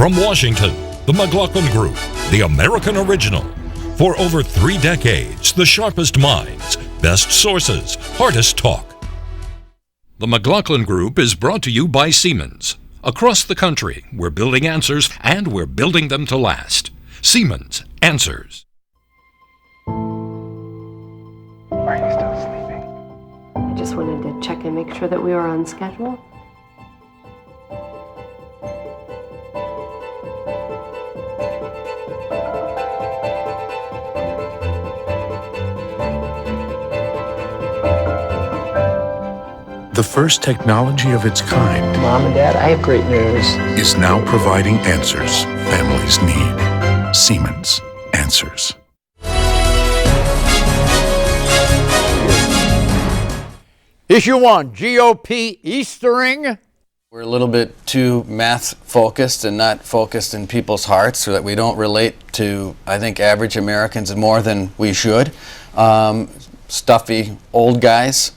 From Washington, the McLaughlin Group, the American original. For over 3 decades, the sharpest minds, best sources, hardest talk. The McLaughlin Group is brought to you by Siemens. Across the country, we're building answers, and we're building them to last. Siemens Answers. Are you still sleeping? I just wanted to check and make sure that we were on schedule. The first technology of its kind. Mom and Dad, I have great news. Is now providing answers families need. Siemens Answers. Issue 1, GOP Eastering. We're a little bit too math-focused and not focused in people's hearts, so that we don't relate to, I think, average Americans more than we should. Stuffy old guys,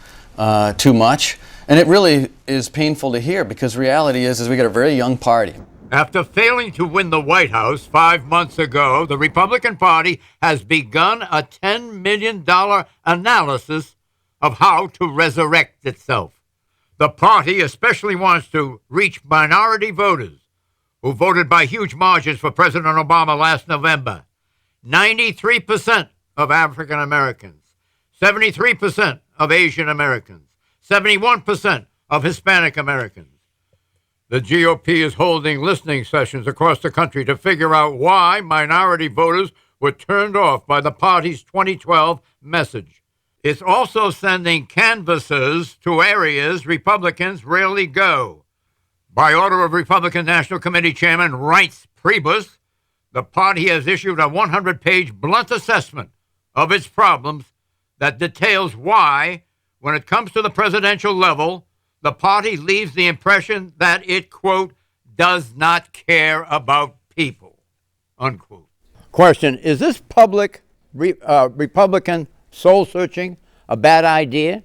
too much. And it really is painful to hear, because reality is we got a very young party. After failing to win the White House 5 months ago, the Republican Party has begun a $10 million analysis of how to resurrect itself. The party especially wants to reach minority voters who voted by huge margins for President Obama last November. 93% of African Americans, 73% of Asian Americans, 71% of Hispanic Americans. The GOP is holding listening sessions across the country to figure out why minority voters were turned off by the party's 2012 message. It's also sending canvassers to areas Republicans rarely go. By order of Republican National Committee Chairman Reince Priebus, the party has issued a 100-page blunt assessment of its problems that details why, when it comes to the presidential level, the party leaves the impression that it, quote, does not care about people, unquote. Question, is this public Republican soul-searching a bad idea?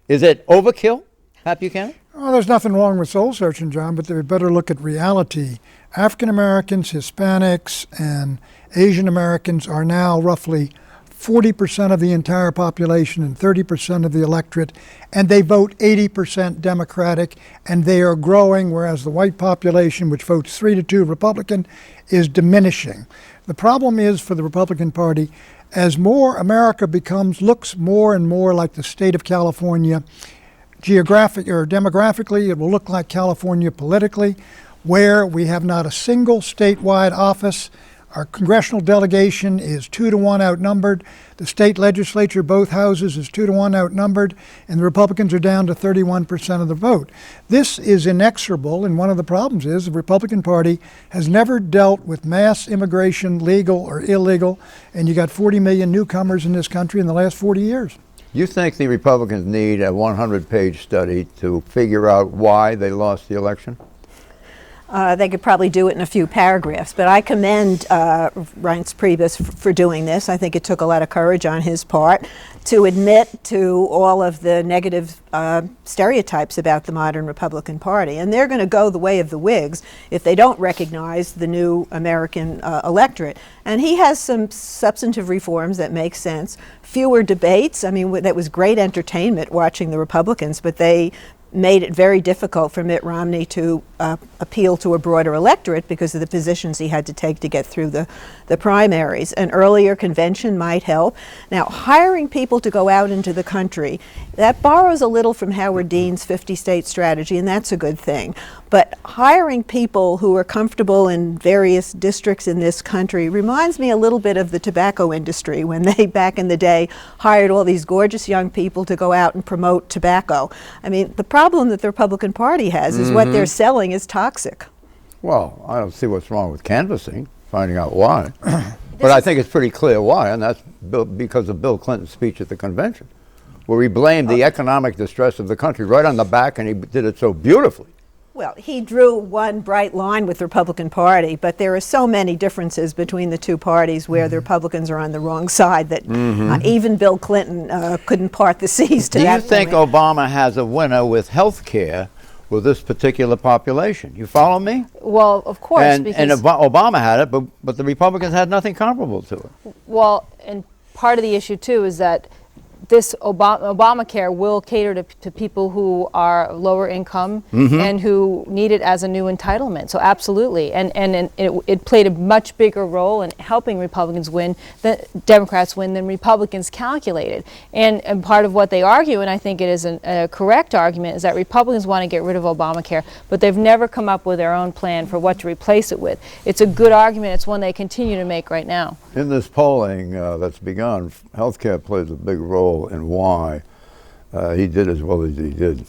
Is it overkill, Pat Buchanan? Well, there's nothing wrong with soul-searching, John, but they better look at reality. African Americans, Hispanics, and Asian Americans are now roughly 40% of the entire population and 30% of the electorate, and they vote 80% Democratic, and they are growing, whereas the white population, which votes 3-2 Republican, is diminishing. The problem is for the Republican Party, as more America looks more and more like the state of California, demographically, it will look like California politically, where we have not a single statewide office. Our congressional delegation is 2-1 outnumbered. The state legislature, both houses, is 2-1 outnumbered, and the Republicans are down to 31% of the vote. This is inexorable, and one of the problems is the Republican Party has never dealt with mass immigration, legal or illegal, and you got 40 million newcomers in this country in the last 40 years. You think the Republicans need a 100-page study to figure out why they lost the election? They could probably do it in a few paragraphs, but I commend Reince Priebus for doing this. I think it took a lot of courage on his part to admit to all of the negative stereotypes about the modern Republican Party. And they're going to go the way of the Whigs if they don't recognize the new American electorate. And he has some substantive reforms that make sense. Fewer debates. I mean, that was great entertainment watching the Republicans, but they made it very difficult for Mitt Romney to appeal to a broader electorate because of the positions he had to take to get through the primaries. An earlier convention might help. Now, hiring people to go out into the country, that borrows a little from Howard Dean's 50-state strategy, and that's a good thing. But hiring people who are comfortable in various districts in this country reminds me a little bit of the tobacco industry when they, back in the day, hired all these gorgeous young people to go out and promote tobacco. I mean, the problem that the Republican Party has is what they're selling is toxic. Well, I don't see what's wrong with canvassing, finding out why. But I think it's pretty clear why, and that's because of Bill Clinton's speech at the convention, where he blamed the economic distress of the country right on the back, and he did it so beautifully. Well, he drew one bright line with the Republican Party, but there are so many differences between the two parties where the Republicans are on the wrong side that even Bill Clinton couldn't part the seas to that point. Do you think Obama has a winner with health care with this particular population. You follow me? Well, of course. And Obama had it, but the Republicans had nothing comparable to it. Well, and part of the issue, too, is that this Obamacare will cater to people who are lower income and who need it as a new entitlement. So absolutely, and it played a much bigger role in helping Republicans win, Democrats win, than Republicans calculated. And part of what they argue, and I think it is a correct argument, is that Republicans want to get rid of Obamacare, but they've never come up with their own plan for what to replace it with. It's a good argument. It's one they continue to make right now. In this polling that's begun, healthcare plays a big role in why he did as well as he did.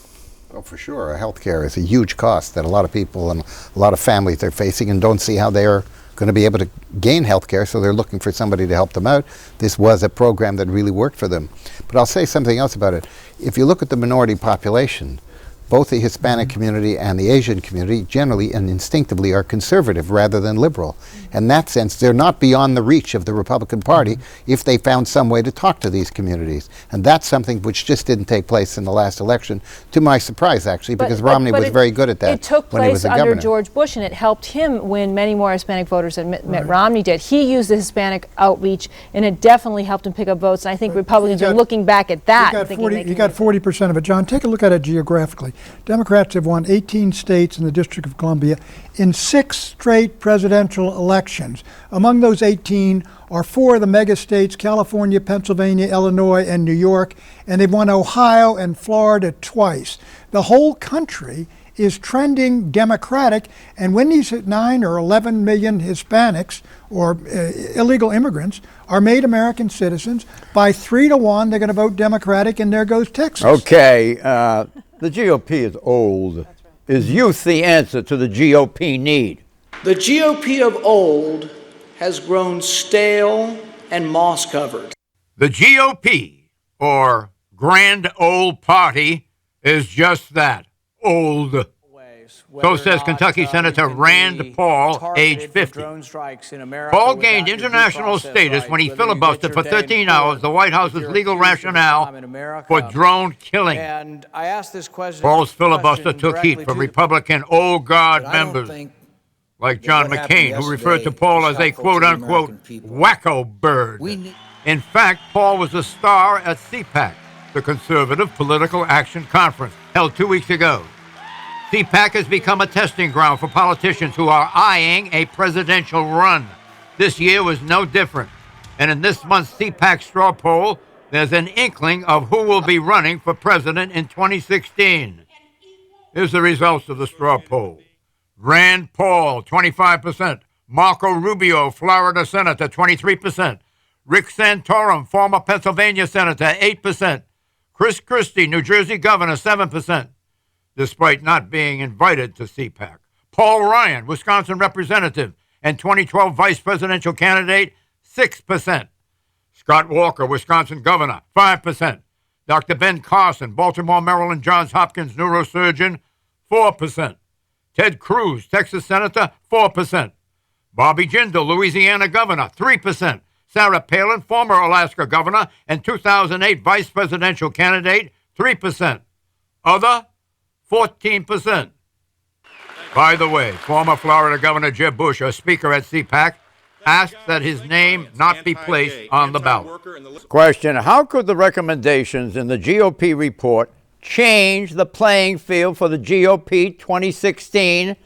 Oh, for sure. Healthcare is a huge cost that a lot of people and a lot of families are facing and don't see how they are going to be able to gain healthcare, so they're looking for somebody to help them out. This was a program that really worked for them. But I'll say something else about it. If you look at the minority population, both the Hispanic community and the Asian community generally and instinctively are conservative rather than liberal. In that sense, they're not beyond the reach of the Republican Party if they found some way to talk to these communities. And that's something which just didn't take place in the last election, to my surprise, actually, because Romney was very good at that. It took when he was place a under governor. George Bush, and it helped him win many more Hispanic voters than Mitt Romney did. He used the Hispanic outreach, and it definitely helped him pick up votes. And I think Republicans are looking back at that. He got 40% of it. John, take a look at it geographically. Democrats have won 18 states in the District of Columbia in 6 straight presidential elections. Among those 18 are 4 of the mega states, California, Pennsylvania, Illinois, and New York, and they've won Ohio and Florida twice. The whole country is trending Democratic, and when these 9 or 11 million Hispanics or illegal immigrants are made American citizens, by 3 to 1, they're going to vote Democratic, and there goes Texas. Okay, the GOP is old. Is youth the answer to the GOP need? The GOP of old has grown stale and moss-covered. The GOP, or Grand Old Party, is just that, old. So says Kentucky Senator Rand Paul, age 50. Paul gained international status when he filibustered for 13 hours the White House's legal rationale for drone killing. And I asked this question. Paul's filibuster took heat from Republican old guard members like John McCain, who referred to Paul as a quote-unquote wacko bird. In fact, Paul was a star at CPAC, the Conservative Political Action Conference, held 2 weeks ago. CPAC has become a testing ground for politicians who are eyeing a presidential run. This year was no different. And in this month's CPAC straw poll, there's an inkling of who will be running for president in 2016. Here's the results of the straw poll. Rand Paul, 25%. Marco Rubio, Florida Senator, 23%. Rick Santorum, former Pennsylvania Senator, 8%. Chris Christie, New Jersey Governor, 7%. Despite not being invited to CPAC. Paul Ryan, Wisconsin Representative and 2012 Vice Presidential Candidate, 6%. Scott Walker, Wisconsin Governor, 5%. Dr. Ben Carson, Baltimore, Maryland, Johns Hopkins neurosurgeon, 4%. Ted Cruz, Texas Senator, 4%. Bobby Jindal, Louisiana Governor, 3%. Sarah Palin, former Alaska Governor and 2008 Vice Presidential Candidate, 3%. Other, 14%. By the way, former Florida Governor Jeb Bush, a speaker at CPAC, asked that his name not be placed on the ballot. Question, how could the recommendations in the GOP report change the playing field for the GOP 2016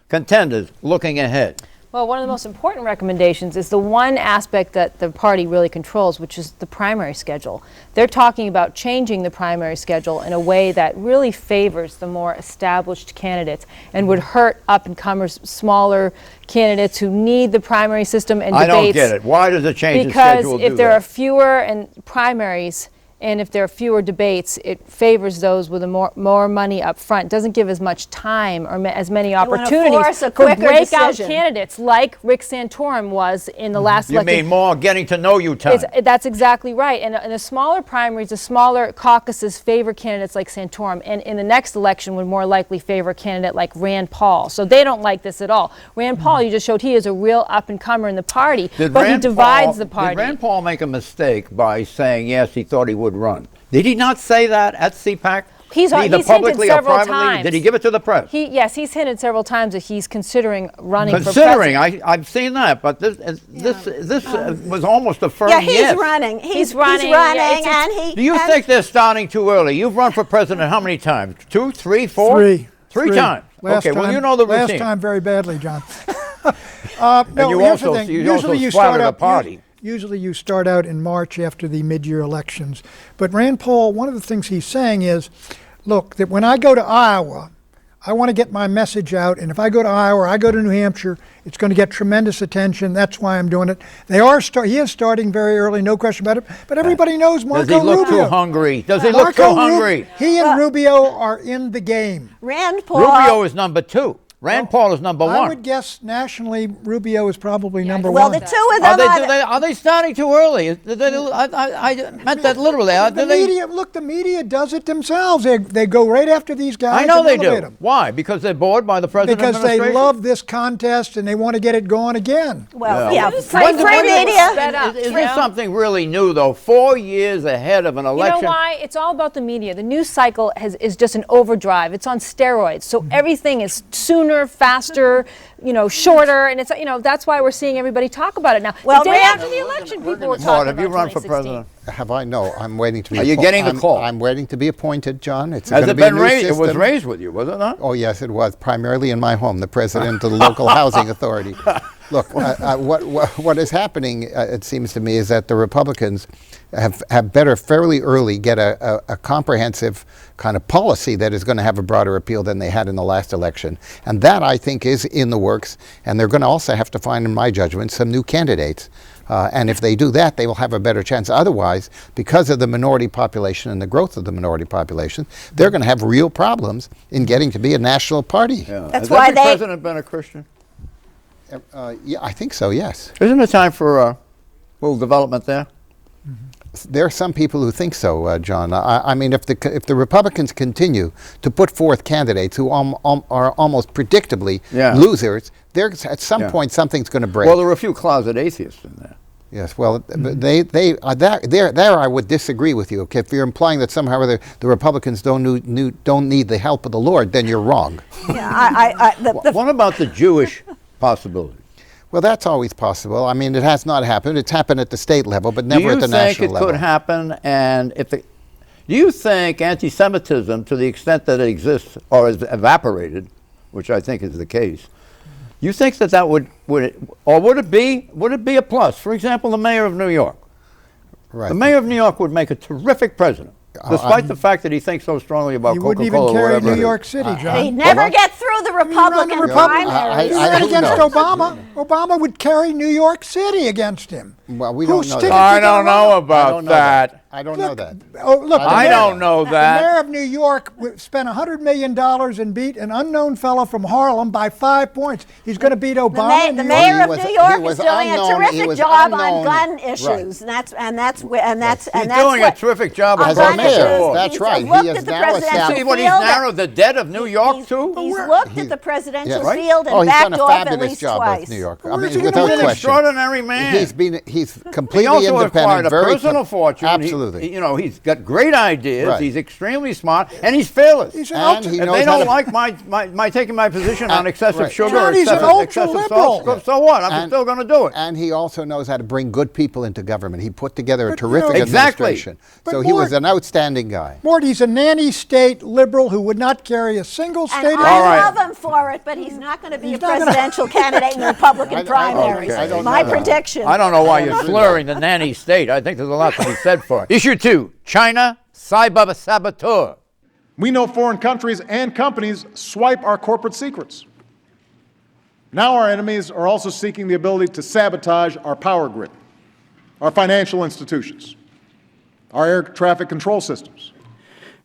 contenders looking ahead? Well, one of the most important recommendations is the one aspect that the party really controls, which is the primary schedule. They're talking about changing the primary schedule in a way that really favors the more established candidates and would hurt up-and-comers, smaller candidates who need the primary system and debates. I don't get it. Why does it change the schedule? Because if there are fewer primaries, and if there are fewer debates, it favors those with more money up front. It doesn't give as much time or as many opportunities for breakout candidates like Rick Santorum was in the last election. You mean more getting to know you time? That's exactly right. And the smaller primaries, the smaller caucuses favor candidates like Santorum, and in the next election would more likely favor a candidate like Rand Paul. So they don't like this at all. Rand Paul, you just showed he is a real up-and-comer in the party, but he divides the party. Did Rand Paul make a mistake by saying, yes, he thought he would run? Did he not say that at CPAC? He's Either hinted publicly or several privately. times. Did he give it to the press? Yes, he's hinted several times that he's considering running for Considering, president. I've seen that, but this was almost a firm Yeah, he's yes. running. He's running, yeah, and he. Do you think they're starting too early? You've run for president how many times? 2, 3, 4? Three times. Last Okay, well, time- you know the routine. Last time very badly, John. And you here's the also, thing. you also splattered a party. Usually you start out in March after the mid-year elections. But Rand Paul, one of the things he's saying is, look, that when I go to Iowa, I want to get my message out. And if I go to Iowa, I go to New Hampshire, it's going to get tremendous attention. That's why I'm doing it. He is starting very early, no question about it. But everybody knows Marco Does he look Rubio. too hungry? Does he look too hungry? He and Rubio are in the game. Rand Paul. Rubio is number 2. Rand Paul is number 1. I would guess nationally Rubio is probably number Well, 1. the two of them Are they starting too early? I meant that literally. The media does it themselves. They go right after these guys. I know and they elevate do. them. Why? Because they're bored by the president's Because they administration? love this contest and they want to get it going again. Well, yeah, free When- when- media. Is this something really new, though? 4 years ahead of an election. You know why? It's all about the media. The news cycle is just an overdrive. It's on steroids. So everything is sooner, faster, shorter, and it's that's why we're seeing everybody talk about it now. Well, the day Rand- after the election, people were Maud, talking have you about run for 2016. president? Have I? No, I'm waiting to be. Are you getting the call? I'm waiting to be appointed, John. It's Has gonna it be a been new raised? It was system. raised with you, was it not? Oh yes, it was primarily in my home, the president of the local housing authority. Look, what is happening, it seems to me, is that the Republicans have better fairly early get a comprehensive kind of policy that is going to have a broader appeal than they had in the last election. And that, I think, is in the works. And they're going to also have to find, in my judgment, some new candidates. And if they do that, they will have a better chance. Otherwise, because of the minority population and the growth of the minority population, they're going to have real problems in getting to be a national party. Yeah. That's Has why every they- president been a Christian? Yeah, I think so, yes. Isn't it time for a little development there? There are some people who think so, John. I mean, if the Republicans continue to put forth candidates who are almost predictably losers, at some point something's going to break. Well, there are a few closet atheists in there. Yes, well, there I would disagree with you. Okay, if you're implying that somehow or other the Republicans don't need the help of the Lord, then you're wrong. Yeah, What about the Jewish possibility? Well, that's always possible. I mean, it has not happened. It's happened at the state level, but never at the national Do you think it level. could happen? And do you think anti-Semitism, to the extent that it exists or has evaporated, which I think is the case, you think that would it be a plus? For example, the mayor of New York. Right. The mayor of New York would make a terrific president, despite the fact that he thinks so strongly about He Coca-Cola. wouldn't even or carry whatever New it is. York City, John. He'd never get through the Republican primary. He ran against Obama. Obama would carry New York City against him. Well, we Whose don't know ticket that. I don't know about that. I don't know that. Oh, look, I don't know that. The mayor of New York spent $100 million and beat an unknown fellow from Harlem by 5 points. He's going to beat Obama. The mayor of New York was is doing unknown. a He terrific was job unknown. on gun Right. issues, and that's He's doing a terrific job on as gun a mayor. issues. That's He's right. He looked has at the now presidential established- See what he's field. narrowed the debt of New York to? He's looked at the presidential Yes. field and Oh, he's done backed a off at fabulous least job twice. with New York. I Where's mean, he gonna without be? He's an question. extraordinary man. He's He completely also acquired independent, a very personal fortune. Absolutely. He's got great ideas. Right. He's extremely smart, and he's fearless. He's And he If knows they how don't to- like my taking my position on excessive right. sugar, John, or he's an excessive ultra-liberal. salt, so what? I'm And- still going to do it. And he also knows how to bring good people into government. He put together a But, terrific Exactly. administration. But So he was Mort- an outstanding guy. Mort, he's a nanny state liberal who would not carry a single And state. I All right. love him for it, but he's not going to be He's a not gonna- presidential candidate in the Republican primaries. I don't My know that. prediction. I don't know why you're slurring the nanny state. I think there's a lot to be said for it. Issue 2, China, cyber saboteur. We know foreign countries and companies swipe our corporate secrets. Now our enemies are also seeking the ability to sabotage our power grid, our financial institutions, our air traffic control systems.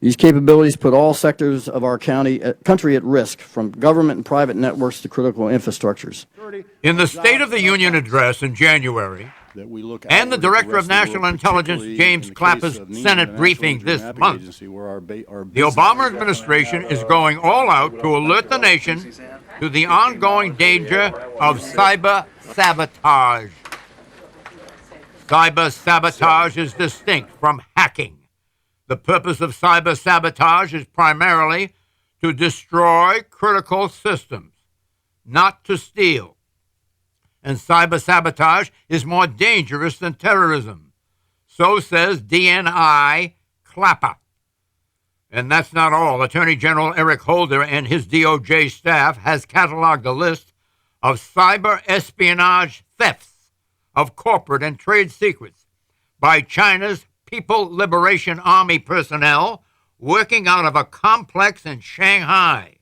These capabilities put all sectors of our country at risk, from government and private networks to critical infrastructures. In the State of the Union address in January, and the Director of National Intelligence, James Clapper's Senate briefing this month, the Obama administration is going all out to alert the nation to the ongoing danger of cyber sabotage. Cyber sabotage is distinct from hacking. The purpose of cyber sabotage is primarily to destroy critical systems, not to steal. And cyber sabotage is more dangerous than terrorism. So says DNI Clapper. And that's not all. Attorney General Eric Holder and his DOJ staff has cataloged a list of cyber espionage thefts of corporate and trade secrets by China's People Liberation Army personnel working out of a complex in Shanghai.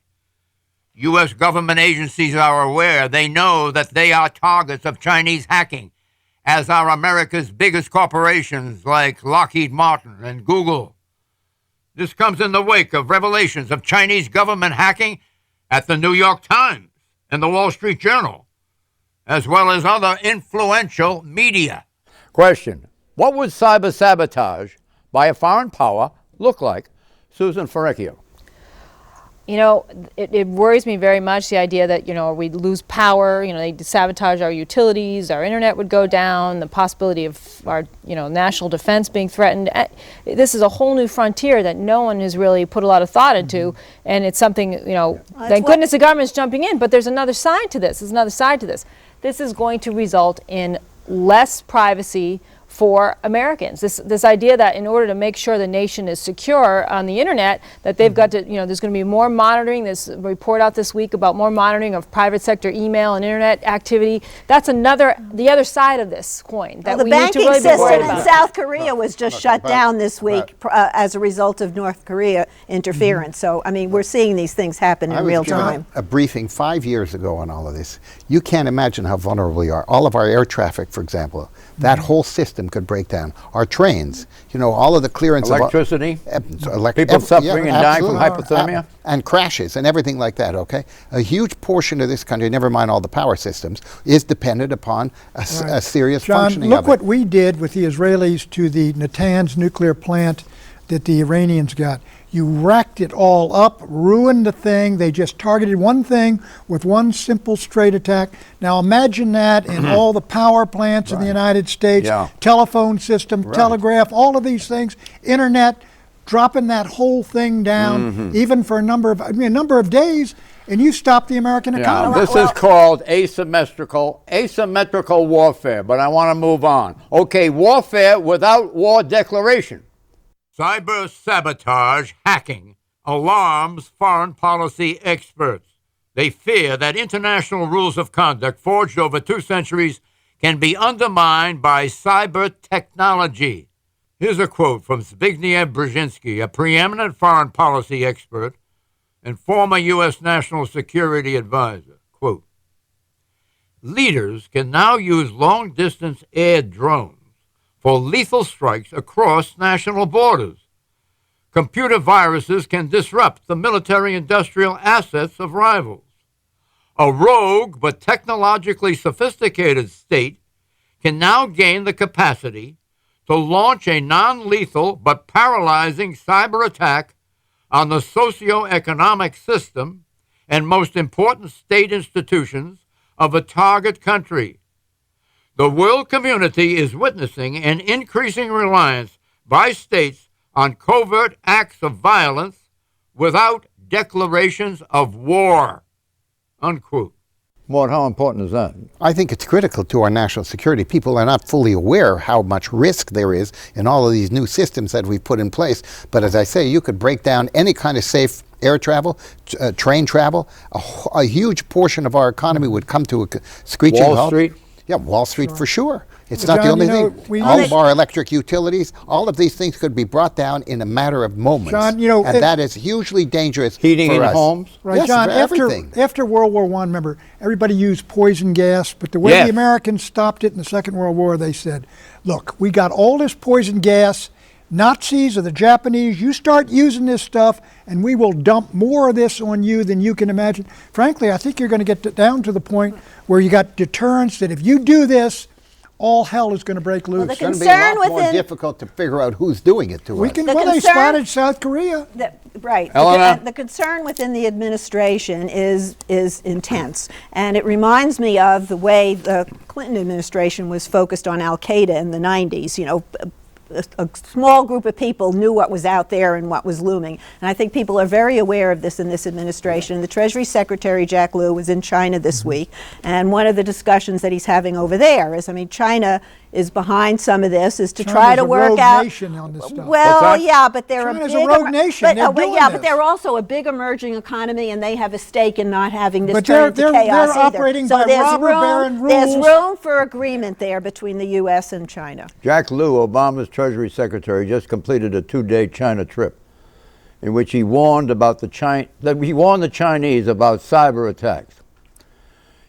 U.S. government agencies are aware. They know that they are targets of Chinese hacking, as are America's biggest corporations like Lockheed Martin and Google. This comes in the wake of revelations of Chinese government hacking at the New York Times and the Wall Street Journal, as well as other influential media. Question: what would cyber sabotage by a foreign power look like? Susan Ferrecchio. You know, it worries me very much, the idea that, you know, we'd lose power, you know, they'd sabotage our utilities, our internet would go down, the possibility of our, you know, national defense being threatened. This is a whole new frontier that no one has really put a lot of thought into, and it's something, you know, thank goodness the government's jumping in, but there's another side to this. There's another side to this. This is going to result in less privacy for Americans. This idea that in order to make sure the nation is secure on the internet, that they've got to, you know, there's going to be more monitoring. There's a report out this week about more monitoring of private sector email and internet activity. That's the other side of this coin that the we need to really be worried about. banking system in South Korea was just shut down this week as a result of North Korea interference. So, I mean, we're seeing these things happen in real time. A briefing 5 years ago on all of this. You can't imagine how vulnerable we are. All of our air traffic, for example, that whole system could break down. Our trains, you know, all of the clearance electricity, of people suffering and dying from hypothermia, and crashes and everything like that. Okay, a huge portion of this country, never mind all the power systems, is dependent upon a serious functioning John, of look what we did with the Israelis to the Natanz nuclear plant that the Iranians got. You racked it all up, ruined the thing. They just targeted one thing with one simple straight attack. Now imagine that in all the power plants in the United States, telephone system, telegraph, all of these things, internet, dropping that whole thing down, even for a number of days, and you stop the American economy. This is called asymmetrical warfare, but I want to move on. Okay, warfare without war declaration. Cyber sabotage hacking alarms foreign policy experts. They fear that international rules of conduct forged over 2 centuries can be undermined by cyber technology. Here's a quote from Zbigniew Brzezinski, a preeminent foreign policy expert and former U.S. National Security Advisor. Quote, leaders can now use long-distance air drones for lethal strikes across national borders. Computer viruses can disrupt the military-industrial assets of rivals. A rogue but technologically sophisticated state can now gain the capacity to launch a non-lethal but paralyzing cyber attack on the socio-economic system and most important state institutions of a target country. The world community is witnessing an increasing reliance by states on covert acts of violence without declarations of war, unquote. Mort, how important is that? I think it's critical to our national security. People are not fully aware how much risk there is in all of these new systems that we've put in place. But as I say, you could break down any kind of safe air travel, train travel. A huge portion of our economy would come to a screeching halt. Wall Street? Yeah, Wall Street for sure. It's But not John, the only thing. All of our our electric utilities, all of these things could be brought down in a matter of moments. John, and that is hugely dangerous Heating for in us. homes? Right, Yes, John, for everything. after World War I, remember, everybody used poison gas, but the way Yes. the Americans stopped it in the Second World War, they said, look, we got all this poison gas, Nazis or the Japanese, you start using this stuff and we will dump more of this on you than you can imagine. Frankly, I think you're going to get down to the point where you got deterrence that if you do this, all hell is going to break loose. It's going to be a lot more difficult to figure out who's doing it to us. They spotted South Korea. Right. Eleanor? The concern within the administration is intense. And it reminds me of the way the Clinton administration was focused on Al-Qaeda in the 90s. You know, a small group of people knew what was out there and what was looming. And I think people are very aware of this in this administration. The Treasury Secretary, Jack Lew, was in China this week, and one of the discussions that he's having over there is, I mean, China is behind some of this, is to try to work out. Nation on this stuff. Well, yeah, but they're China's a big a rogue nation. but they're also a big emerging economy, and they have a stake in not having this turn into chaos they're either. operating So by robber baron rules. there's room for agreement there between the U.S. and China. Jack Lew, Obama's Treasury Secretary, just completed a 2-day China trip in which he warned about the Chinese about cyber attacks.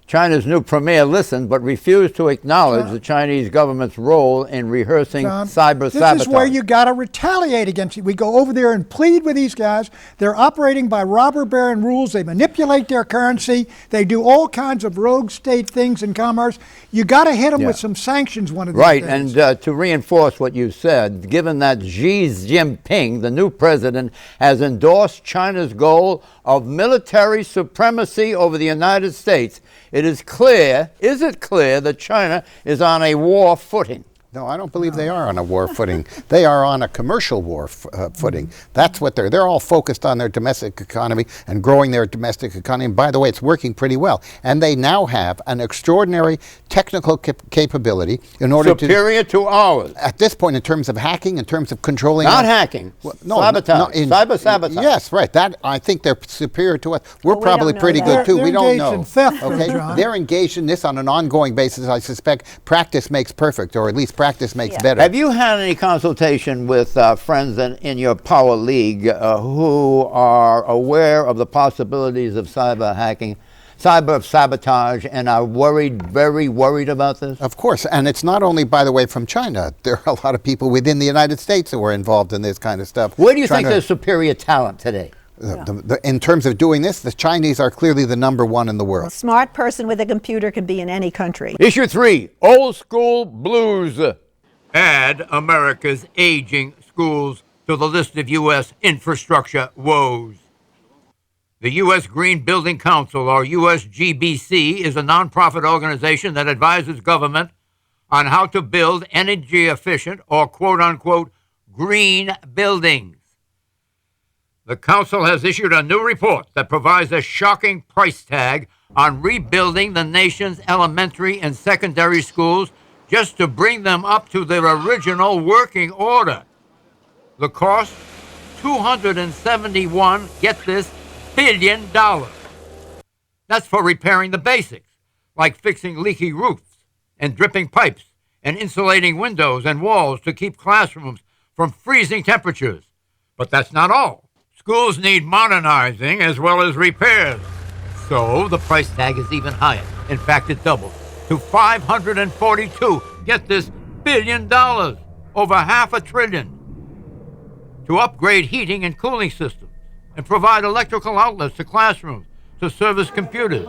China's new premier listened but refused to acknowledge the Chinese government's role in rehearsing cyber sabotage. This is where you got to retaliate against it. We go over there and plead with these guys. They're operating by robber baron rules. They manipulate their currency. They do all kinds of rogue state things in commerce. You got to hit them with some sanctions one of these days. Right, and to reinforce what you said, given that Xi Jinping, the new president, has endorsed China's goal of military supremacy over the United States, it is clear that China is on a war footing? No, I don't believe they are on a war footing. They are on a commercial war footing. That's what they're all focused on, their domestic economy and growing their domestic economy. And by the way, it's working pretty well. And they now have an extraordinary technical capability in order superior to ours. At this point, in terms of hacking, in terms of controlling. Not hacking. Sabotage. Cyber sabotage. Yes, right. That I think they're superior to us. We're probably pretty good too. We don't know. In theft, okay, John. They're engaged in this on an ongoing basis. I suspect practice makes perfect, or at least practice makes better. Have you had any consultation with friends in your power league who are aware of the possibilities of cyber hacking, cyber sabotage, and are very worried about this? Of course, and it's not only, by the way, from China. There are a lot of people within the United States who are involved in this kind of stuff. Where do you think there's superior talent today? In terms of doing this, the Chinese are clearly the #1 in the world. A smart person with a computer can be in any country. Issue 3, old school blues. Add America's aging schools to the list of U.S. infrastructure woes. The U.S. Green Building Council, or USGBC, is a nonprofit organization that advises government on how to build energy-efficient or quote-unquote green buildings. The council has issued a new report that provides a shocking price tag on rebuilding the nation's elementary and secondary schools just to bring them up to their original working order. The cost, $271, get this, billion. That's for repairing the basics, like fixing leaky roofs and dripping pipes and insulating windows and walls to keep classrooms from freezing temperatures. But that's not all. Schools need modernizing as well as repairs. So the price tag is even higher. In fact, it doubled to $542, get this, billion, over $500 billion, to upgrade heating and cooling systems and provide electrical outlets to classrooms to service computers.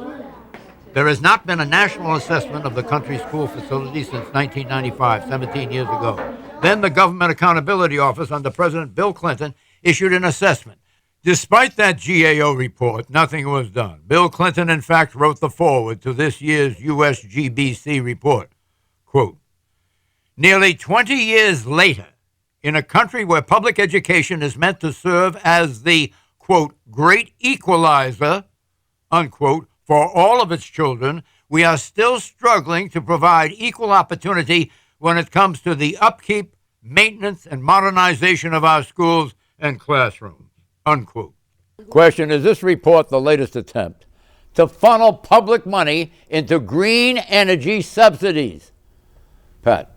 There has not been a national assessment of the country's school facilities since 1995, 17 years ago. Then the Government Accountability Office under President Bill Clinton issued an assessment. Despite that GAO report, nothing was done. Bill Clinton, in fact, wrote the foreword to this year's USGBC report. Quote, nearly 20 years later, in a country where public education is meant to serve as the, quote, great equalizer, unquote, for all of its children, we are still struggling to provide equal opportunity when it comes to the upkeep, maintenance, and modernization of our schools and classrooms, unquote. Question, is this report the latest attempt to funnel public money into green energy subsidies? Pat.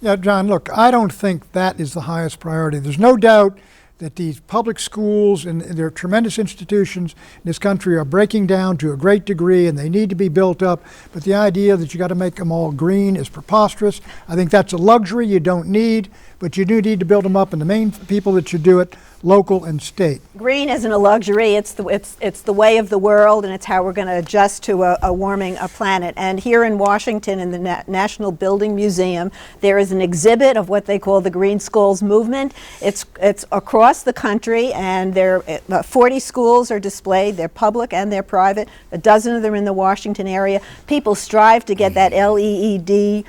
Yeah, John, look, I don't think that is the highest priority. There's no doubt that these public schools and their tremendous institutions in this country are breaking down to a great degree, and they need to be built up. But the idea that you got to make them all green is preposterous. I think that's a luxury you don't need, but you do need to build them up, and the main people that should do it, local and state. Green isn't a luxury. It's the way of the world, and it's how we're going to adjust to a warming planet. And here in Washington, in the National Building Museum, there is an exhibit of what they call the Green Schools movement. It's across the country, and 40 schools are displayed. They're public and they're private. A dozen of them in the Washington area. People strive to get that LEED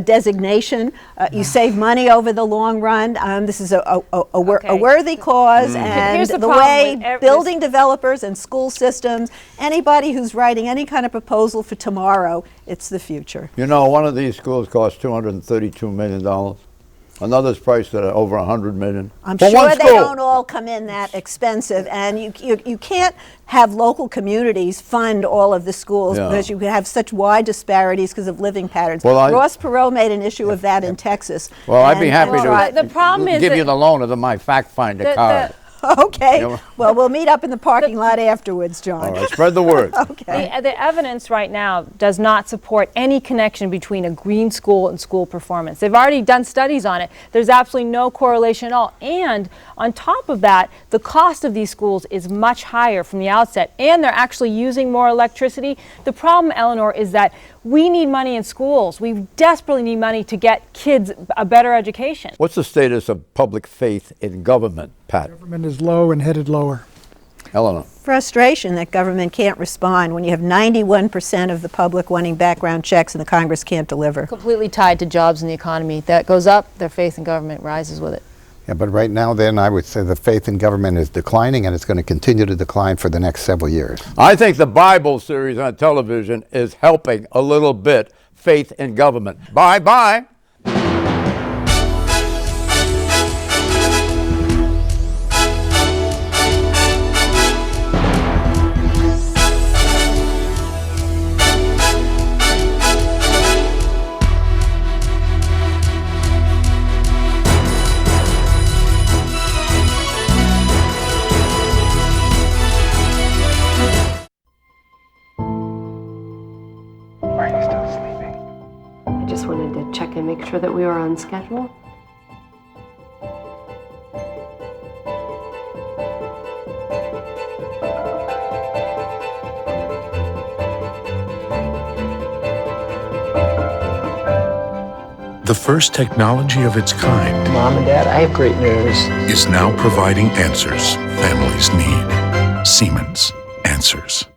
designation. You save money over the long long run, this is a worthy cause, and Here's the the problem way with building developers and school systems, anybody who's writing any kind of proposal for tomorrow, it's the future. You know, one of these schools costs $232 million. Another's priced at over $100 million. I'm for sure one they school. don't all come in that expensive, and you can't have local communities fund all of the schools because you have such wide disparities because of living patterns. Well, Ross Perot made an issue of that in Texas. Well, I'd be happy to the problem is give that you the loan of my fact finder card. Okay. You know? Well, we'll meet up in the parking lot afterwards, John. All right, spread the word. Okay. The evidence right now does not support any connection between a green school and school performance. They've already done studies on it. There's absolutely no correlation at all. And on top of that, the cost of these schools is much higher from the outset, and they're actually using more electricity. The problem, Eleanor, is that we need money in schools. We desperately need money to get kids a better education. What's the status of public faith in government, Pat? Government is low and headed lower. Eleanor. Frustration that government can't respond when you have 91% of the public wanting background checks and the Congress can't deliver. Completely tied to jobs and the economy. That goes up, their faith in government rises with it. Yeah, but right now then I would say the faith in government is declining, and it's going to continue to decline for the next several years. I think the Bible series on television is helping a little bit faith in government. Bye-bye. Why are you still sleeping? I just wanted to check and make sure that we were on schedule. The first technology of its kind Mom and Dad, I have great news. is now providing answers families need. Siemens. Answers.